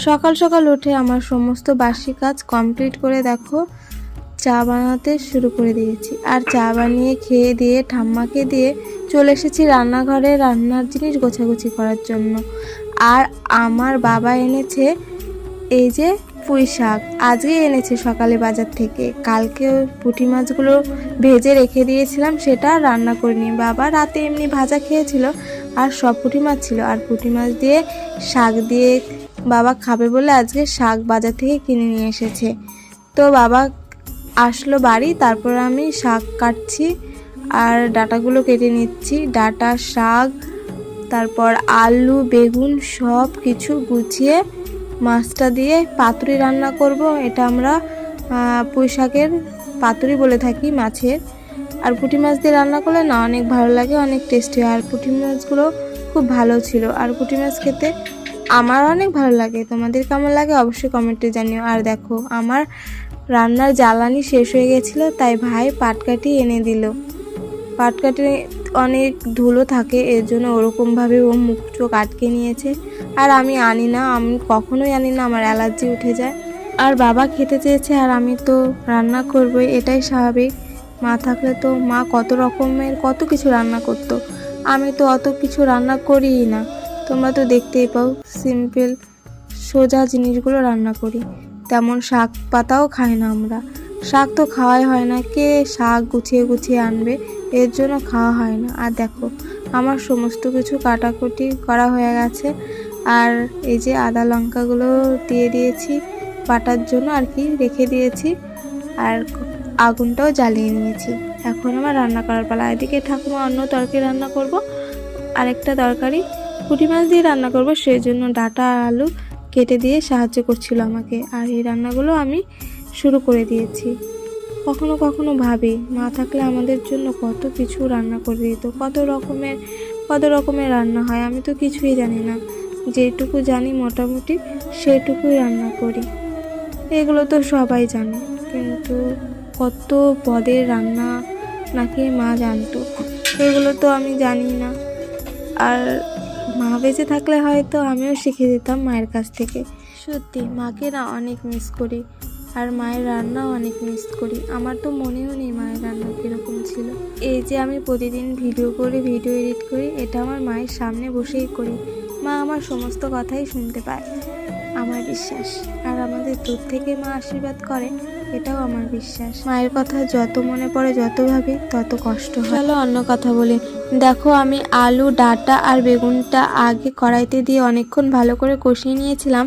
সকাল সকাল উঠে আমার সমস্ত বাসি কাজ কমপ্লিট করে দেখো চা বানাতে শুরু করে দিয়েছি। আর চা বানিয়ে খেয়ে দিয়ে ঠাম্মাকে দিয়ে চলে এসেছি রান্নাঘরে রান্নার জিনিস গোছাগুছি করার জন্য। আর আমার বাবা এনেছে এই যে পুঁই শাক, আজকে এনেছে সকালে বাজার থেকে। কালকে পুঁটি মাছগুলো ভেজে রেখে দিয়েছিলাম, সেটা রান্না করিনি। বাবা রাতে এমনি ভাজা খেয়েছিল আর সব পুঁটি মাছ ছিল। আর পুঁটি মাছ দিয়ে শাক দিয়ে বাবা খাবে বলে আজকে শাক বাজার থেকে কিনে নিয়ে এসেছে। তো বাবা আসলো বাড়ি, তারপর আমি শাক কাটছি আর ডাঁটাগুলো কেটে নিচ্ছি। ডাঁটা, শাক, তারপর আলু, বেগুন সব কিছু গুছিয়ে মাছটা দিয়ে পাতুরি রান্না করব। এটা আমরা পুঁই শাকের পাতুরি বলে থাকি মাছের। আর পুঁটি মাছ দিয়ে রান্না করলে না অনেক ভালো লাগে, অনেক টেস্টি হয়। আর পুঁটি মাছগুলো খুব ভালো ছিল। আর পুঁটি মাছ খেতে আমার অনেক ভালো লাগে। তোমাদের কেমন লাগে অবশ্যই কমেন্টে জানিও। আর দেখো আমার রান্নার জ্বালানি শেষ হয়ে গেছিলো, তাই ভাই পাটকাঠি এনে দিল। পাটকাঠি অনেক ধুলো থাকে, এর জন্য ওরকমভাবে ও মুখ চোখ আটকে নিয়েছে। আর আমি আনি না, আমি কখনোই আনি না, আমার অ্যালার্জি উঠে যায়। আর বাবা খেতে চেয়েছে আর আমি তো রান্না করবই, এটাই স্বাভাবিক। মা থাকলে তো মা কত রকমের কত কিছু রান্না করতো, আমি তো অত কিছু রান্না করিই না। তোমরা তো দেখতেই পাও সিম্পল সোজা জিনিসগুলো রান্না করি। তেমন শাক পাতাও খাই না আমরা, শাক তো খাওয়াই হয় না, কে শাক গুছিয়ে গুছিয়ে আনবে, এর জন্য খাওয়া হয় না। আর দেখো আমার সমস্ত কিছু কাটাকুটি করা হয়ে গেছে। আর এই যে আদা লঙ্কাগুলো দিয়ে দিয়েছি বাটার জন্য আর কি, রেখে দিয়েছি। আর আগুনটাও জ্বালিয়ে নিয়েছি। এখন আমার রান্না করার পালা। এদিকে ঠাকুমা অন্য তরকারি রান্না করব, আরেকটা তরকারি পুঁটি মাছ দিয়ে রান্না করব, সেই জন্য ডাঁটা আর আলু কেটে দিয়ে সাহায্য করছিল আমাকে। আর এই রান্নাগুলো আমি শুরু করে দিয়েছি। কখনো কখনো ভাবি মা থাকলে আমাদের জন্য কত কিছু রান্না করে দিত, কত রকমের রান্না হয়। আমি তো কিছুই জানি না, যেটুকু জানি মোটামুটি সেটুকুই রান্না করি। এগুলো তো সবাই জানে, কিন্তু কত পদের রান্না নাকি মা জানতো, এগুলো তো আমি জানি না। আর মা বেঁচে থাকলে হয়তো আমিও শিখে যেতাম মায়ের কাছ থেকে। সত্যি মাকে না অনেক মিস করি, আর মায়ের রান্নাও অনেক মিস করি। আমার তো মনেও নেই মায়ের রান্না কীরকম ছিল। এই যে আমি প্রতিদিন ভিডিও করে ভিডিও এডিট করি, এটা আমার মায়ের সামনে বসেই করি। মা আমার সমস্ত কথাই শুনতে পায়, আমার বিশ্বাস। আর আমাদের দূর থেকে মা আশীর্বাদ করে, এটাও আমার বিশ্বাস। মায়ের কথা যত মনে পড়ে, যত ভাবি, তত কষ্ট হয়। চলো অন্য কথা বলি। দেখো আমি আলু, ডাঁটা আর বেগুনটা আগে কড়াইতে দিয়ে অনেকক্ষণ ভালো করে কষিয়ে নিয়েছিলাম।